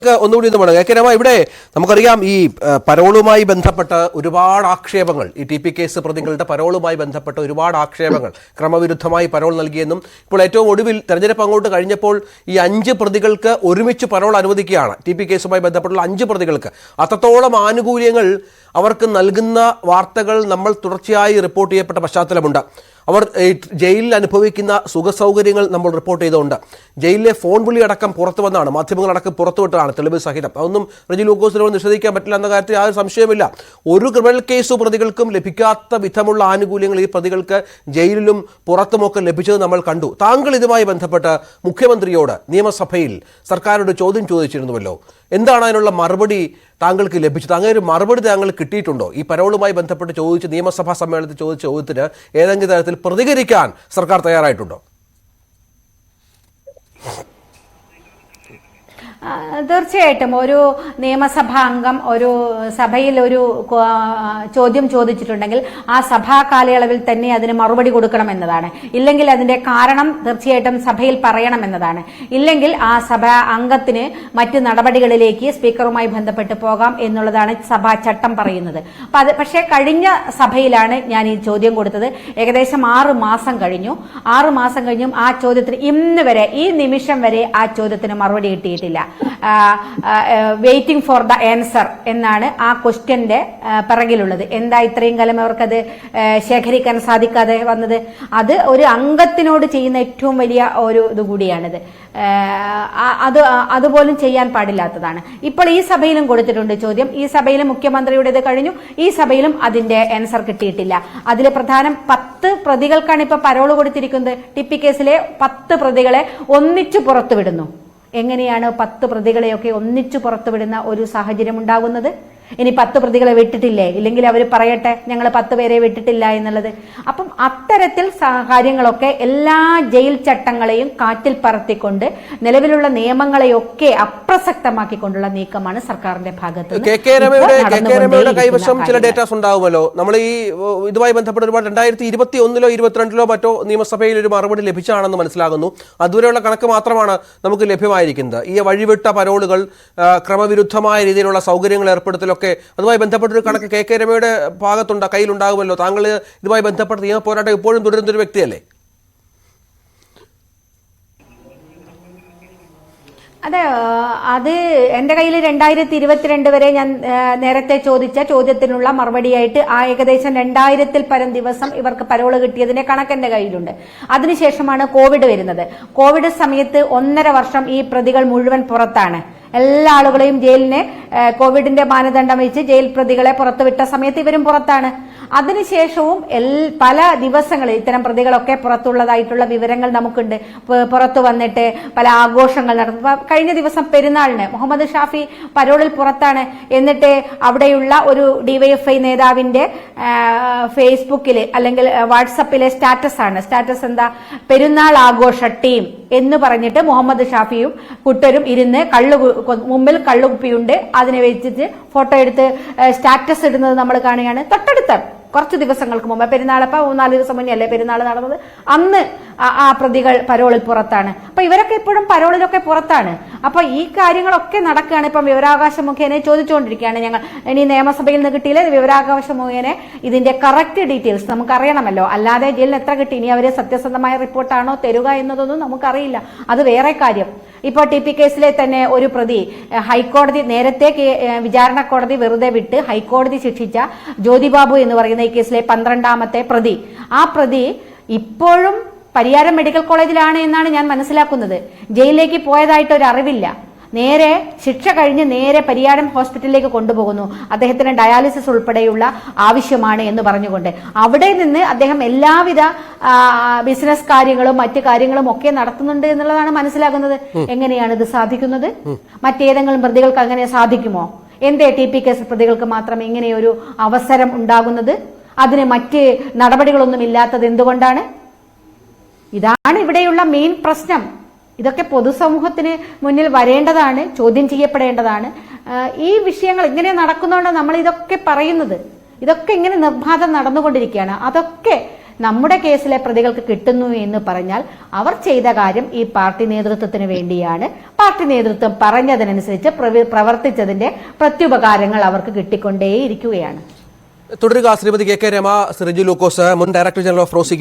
ഒന്നുകൂടി ഒന്ന് വേണം കേരള ഇവിടെ നമുക്കറിയാം ഈ പരോളുമായി ബന്ധപ്പെട്ട ഒരുപാട് ആക്ഷേപങ്ങൾ ഈ ടി പി കേസ് പ്രതികളുടെ പരോളുമായി ബന്ധപ്പെട്ട ഒരുപാട് ആക്ഷേപങ്ങൾ ക്രമവിരുദ്ധമായി പരോൾ നൽകിയെന്നും ഇപ്പോൾ ഏറ്റവും ഒടുവിൽ തെരഞ്ഞെടുപ്പ് അങ്ങോട്ട് കഴിഞ്ഞപ്പോൾ ഈ 5 പ്രതികൾക്ക് ഒരുമിച്ച് പരോൾ അനുവദിക്കുകയാണ്. ടി പി കേസുമായി ബന്ധപ്പെട്ടുള്ള 5 പ്രതികൾക്ക് അത്രത്തോളം ആനുകൂല്യങ്ങൾ അവർക്ക് നൽകുന്ന വാർത്തകൾ നമ്മൾ തുടർച്ചയായി റിപ്പോർട്ട് ചെയ്യപ്പെട്ട പശ്ചാത്തലമുണ്ട്. അവർ ജയിലിൽ അനുഭവിക്കുന്ന സുഖസൗകര്യങ്ങൾ നമ്മൾ റിപ്പോർട്ട് ചെയ്തുകൊണ്ട് ജയിലിലെ ഫോൺ വിളി അടക്കം പുറത്തു വന്നാണ്, മാധ്യമങ്ങളടക്കം പുറത്തുവിട്ടതാണ് തെളിവ് സഹിതം. അതൊന്നും റജി ലൂക്കോസിനോട് നിഷേധിക്കാൻ പറ്റില്ല എന്ന കാര്യത്തിൽ യാതൊരു സംശയമില്ല. ഒരു ക്രിമിനൽ കേസ് പ്രതികൾക്കും ലഭിക്കാത്ത വിധമുള്ള ആനുകൂല്യങ്ങൾ ഈ പ്രതികൾക്ക് ജയിലിലും പുറത്തുമൊക്കെ ലഭിച്ചത് നമ്മൾ കണ്ടു. താങ്കൾ ഇതുമായി ബന്ധപ്പെട്ട് മുഖ്യമന്ത്രിയോട് നിയമസഭയിൽ സർക്കാരോട് ചോദ്യം ചോദിച്ചിരുന്നുവല്ലോ. എന്താണ് അതിനുള്ള മറുപടി താങ്കൾക്ക് ലഭിച്ചത്? അങ്ങനെ ഒരു മറുപടി താങ്കൾ കിട്ടിയിട്ടുണ്ടോ? ഈ പരോളുമായി ബന്ധപ്പെട്ട് ചോദിച്ച് നിയമസഭാ സമ്മേളനത്തിൽ ചോദിച്ച ചോദ്യത്തിന് ഏതെങ്കിലും തരത്തിൽ പ്രതികരിക്കാൻ സർക്കാർ തയ്യാറായിട്ടുണ്ടോ? തീർച്ചയായിട്ടും ഒരു നിയമസഭാ അംഗം ഒരു സഭയിൽ ഒരു ചോദ്യം ചോദിച്ചിട്ടുണ്ടെങ്കിൽ ആ സഭാ കാലയളവിൽ തന്നെ അതിന് മറുപടി കൊടുക്കണമെന്നതാണ്. ഇല്ലെങ്കിൽ അതിന്റെ കാരണം തീർച്ചയായിട്ടും സഭയിൽ പറയണമെന്നതാണ്. ഇല്ലെങ്കിൽ ആ സഭാ അംഗത്തിന് മറ്റ് നടപടികളിലേക്ക് സ്പീക്കറുമായി ബന്ധപ്പെട്ട് പോകാം എന്നുള്ളതാണ് സഭാ ചട്ടം പറയുന്നത്. പക്ഷേ കഴിഞ്ഞ സഭയിലാണ് ഞാൻ ഈ ചോദ്യം കൊടുത്തത്. ഏകദേശം 6 മാസം കഴിഞ്ഞു. 6 മാസം കഴിഞ്ഞും ആ ചോദ്യത്തിന് ഇന്ന് വരെ ഈ നിമിഷം വരെ ആ ചോദ്യത്തിന് മറുപടി കിട്ടിയിട്ടില്ല. വെയിറ്റിംഗ് ഫോർ ദ ആൻസർ എന്നാണ് ആ ക്വസ്റ്റ്യന്റെ പിറകിലുള്ളത്. എന്താ ഇത്രയും കാലം അവർക്കത് ശേഖരിക്കാൻ സാധിക്കാതെ വന്നത്? അത് ഒരു അംഗത്തിനോട് ചെയ്യുന്ന ഏറ്റവും വലിയ ഒരു ഇതുകൂടിയാണിത്. അതുപോലും ചെയ്യാൻ പാടില്ലാത്തതാണ്. ഇപ്പോൾ ഈ സഭയിലും കൊടുത്തിട്ടുണ്ട് ചോദ്യം. ഈ സഭയിലും മുഖ്യമന്ത്രിയുടേത് കഴിഞ്ഞു. ഈ സഭയിലും അതിന്റെ ആൻസർ കിട്ടിയിട്ടില്ല. അതിൽ പ്രധാനം 10 പ്രതികൾക്കാണ് ഇപ്പൊ പരോള് കൊടുത്തിരിക്കുന്നത്. ടി പി കേസിലെ 10 പ്രതികളെ ഒന്നിച്ചു പുറത്തുവിടുന്നു. എങ്ങനെയാണ് 10 പ്രതികളെയൊക്കെ ഒന്നിച്ചു പുറത്തുവിടുന്ന ഒരു സാഹചര്യം ഉണ്ടാകുന്നത്? ഇനി 10 പ്രതികളെ വിട്ടിട്ടില്ലേ? ഇല്ലെങ്കിൽ അവർ പറയട്ടെ ഞങ്ങൾ 10 പേരെ വിട്ടിട്ടില്ല എന്നുള്ളത്. അപ്പം അത്തരത്തിൽ കാര്യങ്ങളൊക്കെ എല്ലാ ജയിൽ ചട്ടങ്ങളെയും കാറ്റിൽ പറത്തിക്കൊണ്ട് നിലവിലുള്ള നിയമങ്ങളെയൊക്കെ അപ്രസക്തമാക്കിക്കൊണ്ടുള്ള നീക്കമാണ് സർക്കാരിന്റെ ഭാഗത്ത്. കൈവശം ചില ഡേറ്റാസ് ഉണ്ടാവുമല്ലോ. നമ്മൾ ഈ ഇതുമായി ബന്ധപ്പെട്ട് ഒരുപാട് 2021-ലോ 2022-ലോ മറ്റോ നിയമസഭയിൽ ഒരു മറുപടി ലഭിച്ചാണെന്ന് മനസ്സിലാകുന്നു. അതുവരെയുള്ള കണക്ക് മാത്രമാണ് നമുക്ക് ലഭ്യമായിരിക്കുന്നത്. ഈ വഴിവിട്ട പരോളുകൾ, ക്രമവിരുദ്ധമായ രീതിയിലുള്ള സൗകര്യങ്ങൾ ഏർപ്പെടുത്തലൊക്കെ അതുമായി ബന്ധപ്പെട്ടൊരു കണക്ക് കെ രമയുടെ ഭാഗത്തുണ്ട്, കയ്യിലുണ്ടാകുമല്ലോ. താങ്കൾ ഇതുമായി ബന്ധപ്പെട്ട നിയമ പോരാട്ടം ഇപ്പോഴും തുടരുന്ന ഒരു വ്യക്തിയല്ലേ? അതെ, അത് എന്റെ കയ്യിൽ 2022 വരെ ഞാൻ നേരത്തെ ചോദിച്ച ചോദ്യത്തിനുള്ള മറുപടിയായിട്ട് ഏകദേശം 2000-ൽ പരം ദിവസം ഇവർക്ക് പരോള് കിട്ടിയതിന്റെ കണക്ക് എന്റെ കയ്യിലുണ്ട്. അതിനുശേഷമാണ് കോവിഡ് വരുന്നത്. കോവിഡ് സമയത്ത് 1.5 വർഷം ഈ പ്രതികൾ മുഴുവൻ പുറത്താണ്. എല്ലാ ആളുകളെയും ജയിലിനെ കോവിഡിന്റെ മാനദണ്ഡം വെച്ച് ജയിൽ പ്രതികളെ പുറത്തുവിട്ട സമയത്ത് ഇവരും പുറത്താണ്. അതിനുശേഷവും പല ദിവസങ്ങളിൽ ഇത്തരം പ്രതികളൊക്കെ പുറത്തുള്ളതായിട്ടുള്ള വിവരങ്ങൾ നമുക്കുണ്ട്. പുറത്തു വന്നിട്ട് പല ആഘോഷങ്ങൾ നടത്തും. കഴിഞ്ഞ ദിവസം പെരുന്നാളിന് മുഹമ്മദ് ഷാഫി പരോളിൽ പുറത്താണ്. എന്നിട്ട് അവിടെയുള്ള ഒരു ഡിവൈഎഫ്ഐ നേതാവിന്റെ ഫേസ്ബുക്കില് അല്ലെങ്കിൽ വാട്സപ്പിലെ സ്റ്റാറ്റസ് എന്താ, പെരുന്നാൾ ആഘോഷ ടീം എന്ന് പറഞ്ഞിട്ട് മുഹമ്മദ് ഷാഫിയും കുട്ടരും ഇരുന്ന് മുമ്പിൽ കള്ളുകുപ്പിയുണ്ട്, അതിനെ വെച്ചിട്ട് ഫോട്ടോ എടുത്ത് സ്റ്റാറ്റസ് ഇടുന്നത് നമ്മൾ കാണുകയാണ്. തൊട്ടടുത്ത കുറച്ച് ദിവസങ്ങൾക്ക് മുമ്പ് പെരുന്നാളപ്പ 4 ദിവസം മുന്നേ അല്ലേ പെരുന്നാൾ നടന്നത്, അന്ന് ആ പ്രതികൾ പരോളിൽ പുറത്താണ്. അപ്പൊ ഇവരൊക്കെ ഇപ്പോഴും പരോളിലൊക്കെ പുറത്താണ്. അപ്പൊ ഈ കാര്യങ്ങളൊക്കെ നടക്കുകയാണ്. ഇപ്പം വിവരാവകാശ മുഖേന ചോദിച്ചുകൊണ്ടിരിക്കുകയാണ്. ഞങ്ങൾ ഇനി നിയമസഭയിൽ നിന്ന് കിട്ടിയില്ല, വിവരാവകാശ മുഖേന ഇതിന്റെ കറക്റ്റ് ഡീറ്റെയിൽസ് നമുക്ക് അറിയണമല്ലോ. അല്ലാതെ ജയിലിന് എത്ര കിട്ടി, ഇനി അവര് സത്യസന്ധമായ റിപ്പോർട്ടാണോ തരുക എന്നതൊന്നും നമുക്കറിയില്ല. അത് വേറെ കാര്യം. ഇപ്പോൾ ടി പി കേസിലെ തന്നെ ഒരു പ്രതി ഹൈക്കോടതി നേരത്തെ വിചാരണ കോടതി വെറുതെ വിട്ട് ഹൈക്കോടതി ശിക്ഷിച്ച ജ്യോതിബാബു എന്ന് പറയുന്ന ഈ കേസിലെ 12ാമത്തെ പ്രതി, ആ പ്രതി ഇപ്പോഴും പരിയാരം മെഡിക്കൽ കോളേജിലാണ് എന്നാണ് ഞാൻ മനസ്സിലാക്കുന്നത്. ജയിലിലേക്ക് പോയതായിട്ട് ഒരു അറിവില്ല. നേരെ ശിക്ഷ കഴിഞ്ഞ് നേരെ പരിയാരം ഹോസ്പിറ്റലിലേക്ക് കൊണ്ടുപോകുന്നു. അദ്ദേഹത്തിന് ഡയാലിസിസ് ഉൾപ്പെടെയുള്ള ആവശ്യമാണ് എന്ന് പറഞ്ഞുകൊണ്ട് അവിടെ നിന്ന് അദ്ദേഹം എല്ലാവിധ ബിസിനസ് കാര്യങ്ങളും മറ്റു കാര്യങ്ങളും ഒക്കെ നടത്തുന്നുണ്ട് എന്നുള്ളതാണ് മനസ്സിലാകുന്നത്. എങ്ങനെയാണ് ഇത് സാധിക്കുന്നത്? മറ്റേതെങ്കിലും പ്രതികൾക്ക് അങ്ങനെ സാധിക്കുമോ? എന്തേ ടി പി കേസ് പ്രതികൾക്ക് മാത്രം ഇങ്ങനെയൊരു അവസരം ഉണ്ടാകുന്നത്? അതിന് മറ്റ് നടപടികളൊന്നും ഇല്ലാത്തത് എന്തുകൊണ്ടാണ്? ഇതാണ് ഇവിടെയുള്ള മെയിൻ പ്രശ്നം. ഇതൊക്കെ പൊതുസമൂഹത്തിന് മുന്നിൽ വരേണ്ടതാണ്, ചോദ്യം ചെയ്യപ്പെടേണ്ടതാണ്. ഈ വിഷയങ്ങൾ ഇങ്ങനെ നടക്കുന്നതുകൊണ്ട് നമ്മൾ ഇതൊക്കെ പറയുന്നത്. ഇതൊക്കെ ഇങ്ങനെ നിർബാധം നടന്നുകൊണ്ടിരിക്കുകയാണ്. അതൊക്കെ നമ്മുടെ കേസിലെ പ്രതികൾക്ക് കിട്ടുന്നു എന്ന് പറഞ്ഞാൽ അവർ ചെയ്ത കാര്യം ഈ പാർട്ടി നേതൃത്വത്തിന് വേണ്ടിയാണ്. പാർട്ടി നേതൃത്വം പറഞ്ഞതിനനുസരിച്ച് പ്രവർത്തിച്ചതിന്റെ പ്രത്യുപകാരങ്ങൾ അവർക്ക് കിട്ടിക്കൊണ്ടേയിരിക്കുകയാണ്. തുടരുക ശ്രീമതി കെ രമ, റിജു ലൂക്കോസ്, മുൻ ഡയറക്ടർ ജനറൽ ഓഫ് പ്രോസിക്യൂഷൻ.